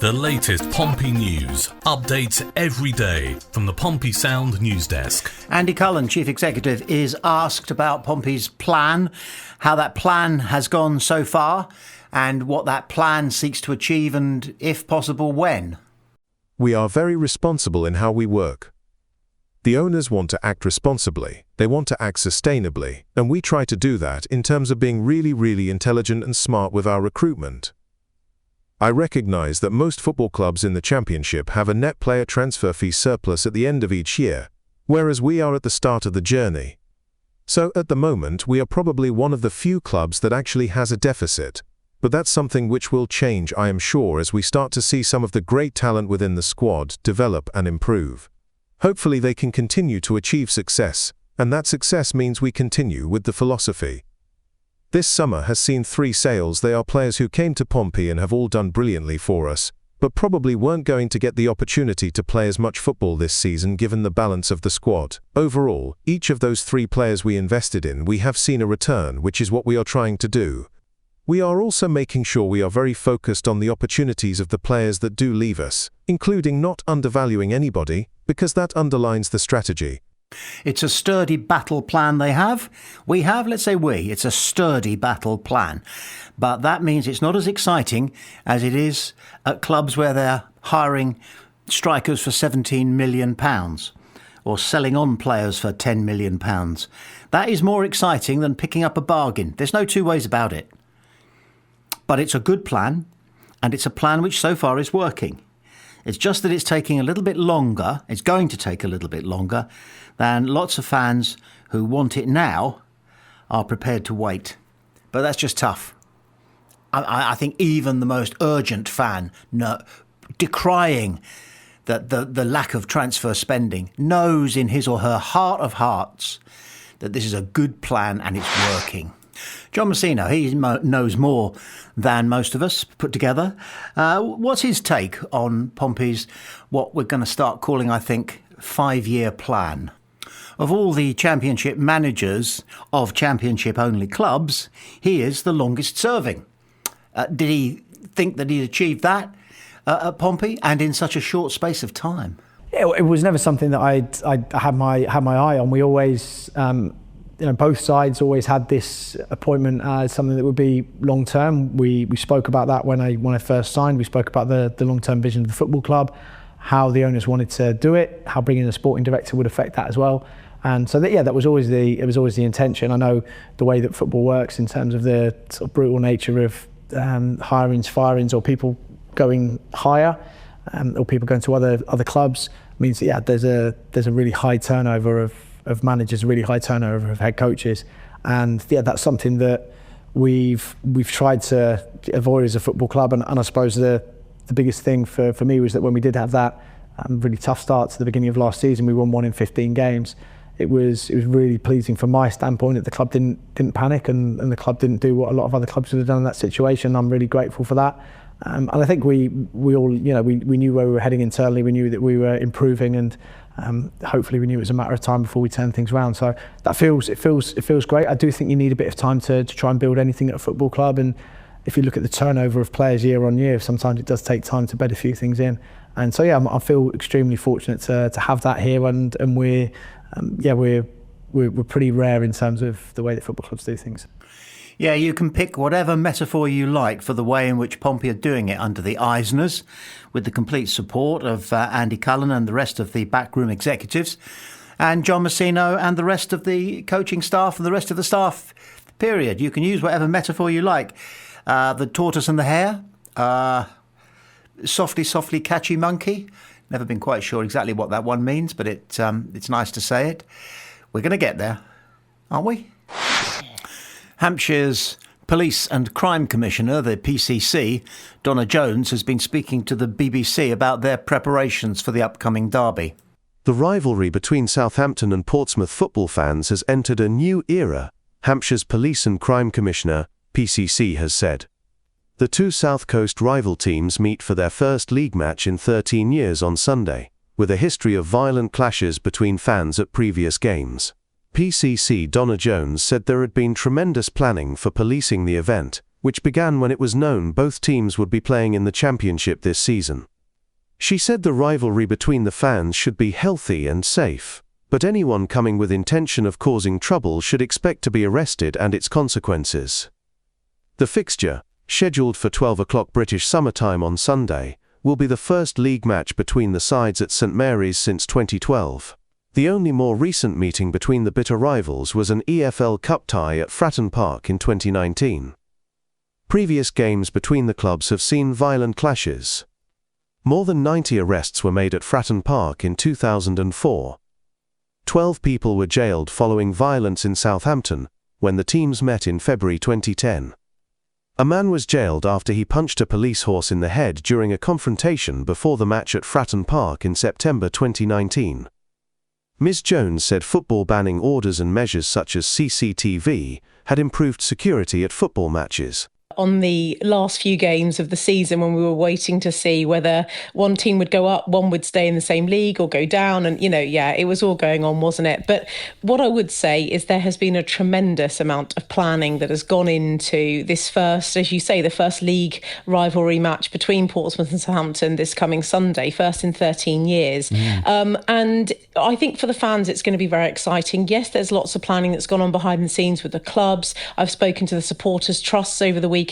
The latest Pompey news, updates every day from the Pompey Sound news desk. Andy Cullen, Chief Executive, is asked about Pompey's plan, how that plan has gone so far, and what that plan seeks to achieve and, if possible, when. We are very responsible in how we work. The owners want to act responsibly, they want to act sustainably, and we try to do that in terms of being really intelligent and smart with our recruitment. I recognise that most football clubs in the Championship have a net player transfer fee surplus at the end of each year, whereas we are at the start of the journey. So at the moment we are probably one of the few clubs that actually has a deficit, but that's something which will change, I am sure, as we start to see some of the great talent within the squad develop and improve. Hopefully they can continue to achieve success, and that success means we continue with the philosophy. This summer has seen 3 sales. They are players who came to Pompey and have all done brilliantly for us, but probably weren't going to get the opportunity to play as much football this season given the balance of the squad. Overall, each of those 3 players we invested in, we have seen a return, which is what we are trying to do. We are also making sure we are very focused on the opportunities of the players that do leave us, including not undervaluing anybody, because that underlines the strategy. It's a sturdy battle plan they have. It's a sturdy battle plan. But that means it's not as exciting as it is at clubs where they're hiring strikers for £17 million or selling on players for £10 million. That is more exciting than picking up a bargain. There's no two ways about it. But it's a good plan, and it's a plan which so far is working. It's just that it's taking a little bit longer, it's going to take a little bit longer, than lots of fans who want it now are prepared to wait. But that's just tough. I think even the most urgent fan, decrying the lack of transfer spending, knows in his or her heart of hearts that this is a good plan and it's working. John Messina, he knows more than most of us put together. What's his take on Pompey's, what we're going to start calling, I think, 5-year plan? Of all the Championship managers of Championship-only clubs, he is the longest serving. Did he think that he'd achieved that at Pompey and in such a short space of time? It was never something that I had my eye on. We always... both sides always had this appointment as something that would be long term. We spoke about that when I first signed. We spoke about the long term vision of the football club, how the owners wanted to do it, how bringing a sporting director would affect that as well. And so that was always the intention. I know the way that football works in terms of the sort of brutal nature of hirings, firings, or people going higher, or people going to other clubs means that there's a really high turnover of managers, a really high turnover of head coaches, and that's something that we've tried to avoid as a football club. And I suppose the biggest thing for me was that when we did have that really tough start to the beginning of last season, we won 1 in 15 games. It was really pleasing from my standpoint that the club didn't panic and the club didn't do what a lot of other clubs would have done in that situation. I'm really grateful for that. And I think we all we knew where we were heading internally. We knew that we were improving, and hopefully we knew it was a matter of time before we turned things around. So that feels great. I do think you need a bit of time to try and build anything at a football club, and if you look at the turnover of players year on year, sometimes it does take time to bed a few things in. And so I feel extremely fortunate to have that here, and we're pretty rare in terms of the way that football clubs do things. Yeah, you can pick whatever metaphor you like for the way in which Pompey are doing it under the Eisners, with the complete support of Andy Cullen and the rest of the backroom executives, and John Messina and the rest of the coaching staff and the rest of the staff, period. You can use whatever metaphor you like. The tortoise and the hare, softly catchy monkey. Never been quite sure exactly what that one means, but it's nice to say it. We're going to get there, aren't we? Hampshire's Police and Crime Commissioner, the PCC, Donna Jones, has been speaking to the BBC about their preparations for the upcoming derby. The rivalry between Southampton and Portsmouth football fans has entered a new era, Hampshire's Police and Crime Commissioner, PCC, has said. The 2 South Coast rival teams meet for their first league match in 13 years on Sunday, with a history of violent clashes between fans at previous games. PCC Donna Jones said there had been tremendous planning for policing the event, which began when it was known both teams would be playing in the championship this season. She said the rivalry between the fans should be healthy and safe, but anyone coming with intention of causing trouble should expect to be arrested and its consequences. The fixture, scheduled for 12 o'clock British summertime on Sunday, will be the first league match between the sides at St Mary's since 2012. The only more recent meeting between the bitter rivals was an EFL Cup tie at Fratton Park in 2019. Previous games between the clubs have seen violent clashes. More than 90 arrests were made at Fratton Park in 2004. 12 people were jailed following violence in Southampton when the teams met in February 2010. A man was jailed after he punched a police horse in the head during a confrontation before the match at Fratton Park in September 2019. Ms. Jones said football banning orders and measures such as CCTV had improved security at football matches. On the last few games of the season, when we were waiting to see whether one team would go up, one would stay in the same league or go down, and it was all going on, wasn't it? But what I would say is there has been a tremendous amount of planning that has gone into this first, as you say, the first league rivalry match between Portsmouth and Southampton this coming Sunday, first in 13 years. And I think for the fans it's going to be very exciting. Yes, there's lots of planning that's gone on behind the scenes with the clubs. I've spoken to the supporters' trusts over the weekend,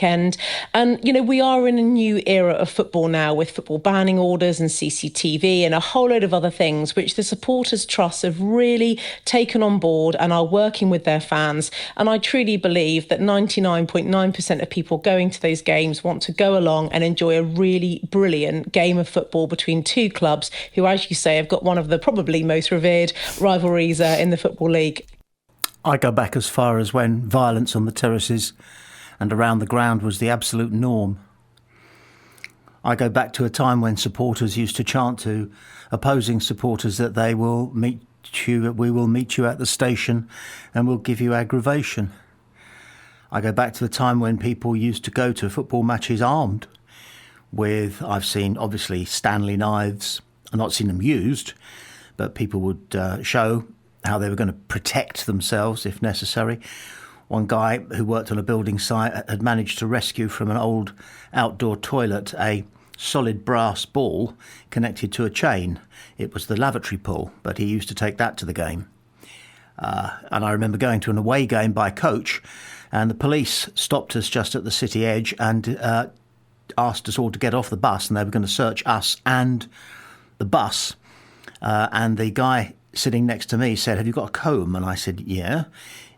and we are in a new era of football now, with football banning orders and CCTV and a whole load of other things which the supporters' trusts have really taken on board and are working with their fans. And I truly believe that 99.9% of people going to those games want to go along and enjoy a really brilliant game of football between two clubs who, as you say, have got one of the probably most revered rivalries in the Football League. I go back as far as when violence on the terraces and around the ground was the absolute norm. I go back to a time when supporters used to chant to opposing supporters that we will meet you at the station and we'll give you aggravation. I go back to the time when people used to go to football matches armed with, I've seen obviously Stanley knives. I've not seen them used, but people would show how they were going to protect themselves if necessary. One guy who worked on a building site had managed to rescue from an old outdoor toilet a solid brass ball connected to a chain. It was the lavatory pool, but he used to take that to the game. And I remember going to an away game by coach, and the police stopped us just at the city edge and asked us all to get off the bus, and they were going to search us and the bus. And the guy sitting next to me said, "Have you got a comb?" And I said, "Yeah."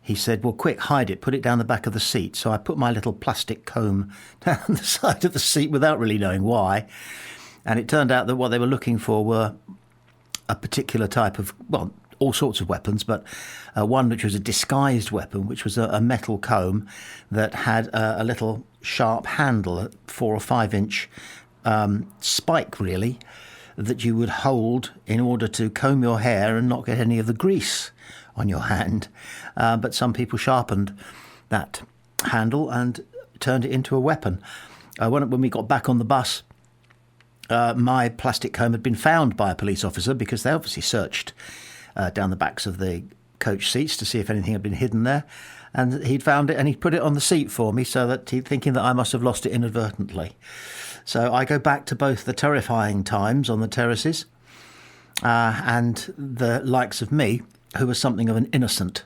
He said, "Well, quick, hide it, put it down the back of the seat." So I put my little plastic comb down the side of the seat without really knowing why. And it turned out that what they were looking for were a particular type of, well, all sorts of weapons, but one which was a disguised weapon, which was a metal comb that had a little sharp handle, a 4 or 5 inch spike, really, that you would hold in order to comb your hair and not get any of the grease on your hand. But some people sharpened that handle and turned it into a weapon. When we got back on the bus, my plastic comb had been found by a police officer, because they obviously searched down the backs of the coach seats to see if anything had been hidden there. And he'd found it and he'd put it on the seat for me, so that thinking that I must have lost it inadvertently. So I go back to both the terrifying times on the terraces and the likes of me, who was something of an innocent.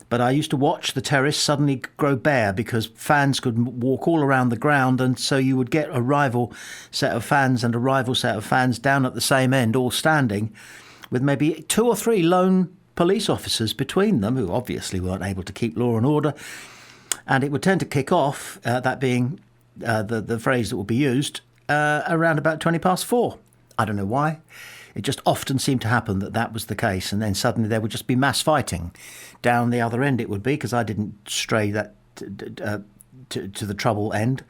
But I used to watch the terrace suddenly grow bare because fans could walk all around the ground, and so you would get a rival set of fans and a rival set of fans down at the same end, all standing, with maybe 2 or 3 lone police officers between them, who obviously weren't able to keep law and order. And it would tend to kick off, that being the phrase that would be used, around about 4:20. I don't know why. It just often seemed to happen that was the case, and then suddenly there would just be mass fighting. Down the other end it would be, because I didn't stray that to the trouble end.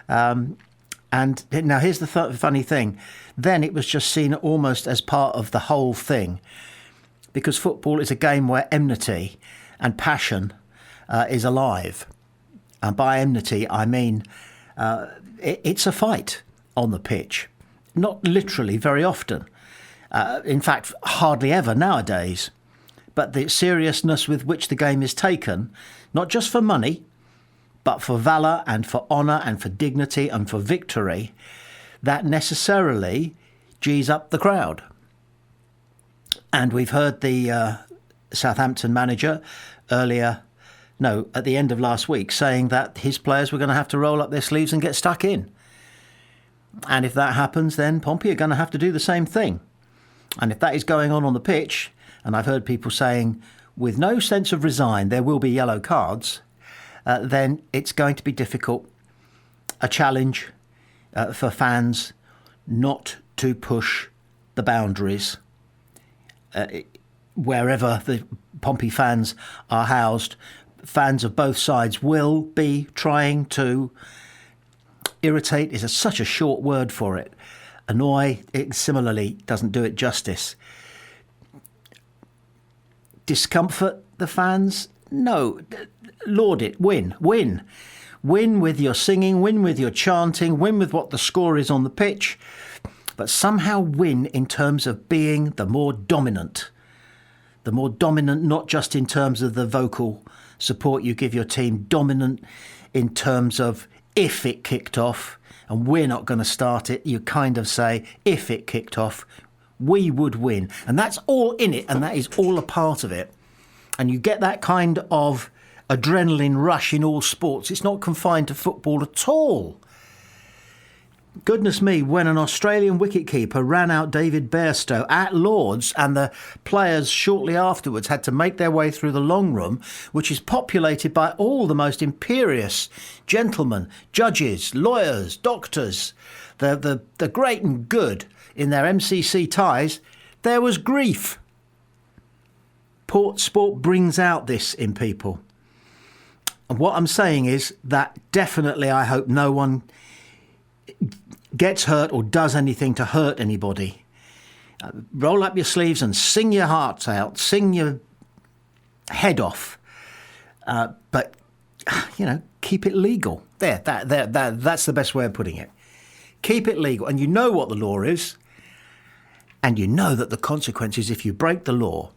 And now here's the funny thing. Then it was just seen almost as part of the whole thing, because football is a game where enmity and passion is alive. And by enmity, I mean it's a fight on the pitch. Not literally very often. In fact, hardly ever nowadays. But the seriousness with which the game is taken, not just for money, but for valour and for honour and for dignity and for victory, that necessarily G's up the crowd. And we've heard the Southampton manager at the end of last week, saying that his players were going to have to roll up their sleeves and get stuck in. And if that happens, then Pompey are going to have to do the same thing. And if that is going on the pitch, and I've heard people saying, with no sense of resign, there will be yellow cards, then it's going to be difficult. A challenge for fans not to push the boundaries. Wherever the Pompey fans are housed, fans of both sides will be trying to irritate is such a short word for it. Annoy, it similarly doesn't do it justice. Discomfort the fans? No. Laud it. Win. Win. Win with your singing, win with your chanting, win with what the score is on the pitch, but somehow win in terms of being the more dominant. The more dominant, not just in terms of the vocal support you give your team, dominant in terms of if it kicked off, and we're not going to start it, you kind of say, if it kicked off, we would win. And that's all in it, and that is all a part of it. And you get that kind of adrenaline rush in all sports. It's not confined to football at all. Goodness me, when an Australian wicketkeeper ran out David Bairstow at Lord's and the players shortly afterwards had to make their way through the long room, which is populated by all the most imperious gentlemen, judges, lawyers, doctors, the great and good in their MCC ties, there was grief. Sport brings out this in people. And what I'm saying is that definitely I hope no one gets hurt or does anything to hurt anybody. Roll up your sleeves and sing your hearts out, sing your head off. But, keep it legal. That's the best way of putting it. Keep it legal. And you know what the law is. And you know that the consequences if you break the law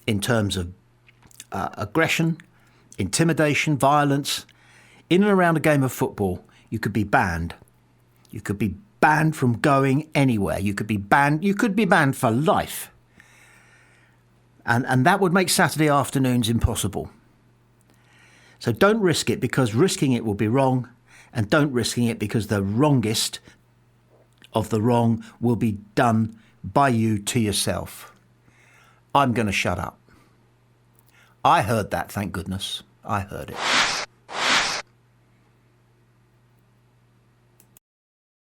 in terms of aggression, intimidation, violence, in and around a game of football, you could be banned. You could be banned from going anywhere. You could be banned for life. And that would make Saturday afternoons impossible. So don't risk it, because risking it will be wrong, and don't risking it because the wrongest of the wrong will be done by you to yourself. I'm going to shut up. I heard that, thank goodness. I heard it.